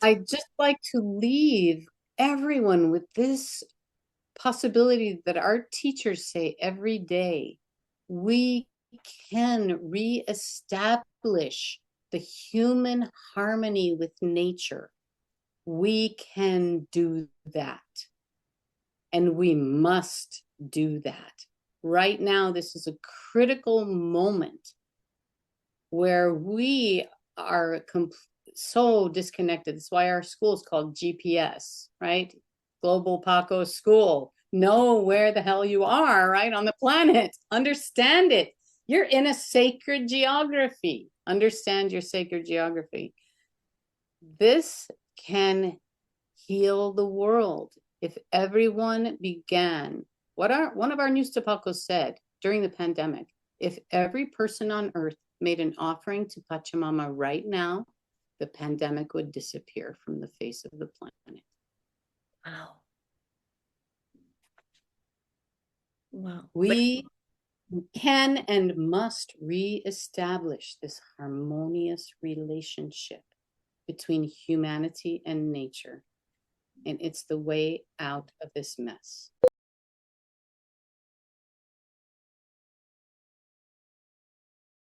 I'd just like to leave everyone with this possibility that our teachers say every day. We can reestablish the human harmony with nature. We can do that. And we must do that. Right now, this is a critical moment where we are so disconnected. That's why our school is called GPS, right? Global Paco School. Know where the hell you are, right? On the planet. Understand it. You're in a sacred geography. Understand your sacred geography. This can heal the world if everyone began what one of our new Tapacos said during the pandemic. If every person on earth made an offering to Pachamama right now, the pandemic would disappear from the face of the planet. Wow. Wow. We can and must reestablish this harmonious relationship between humanity and nature. And it's the way out of this mess.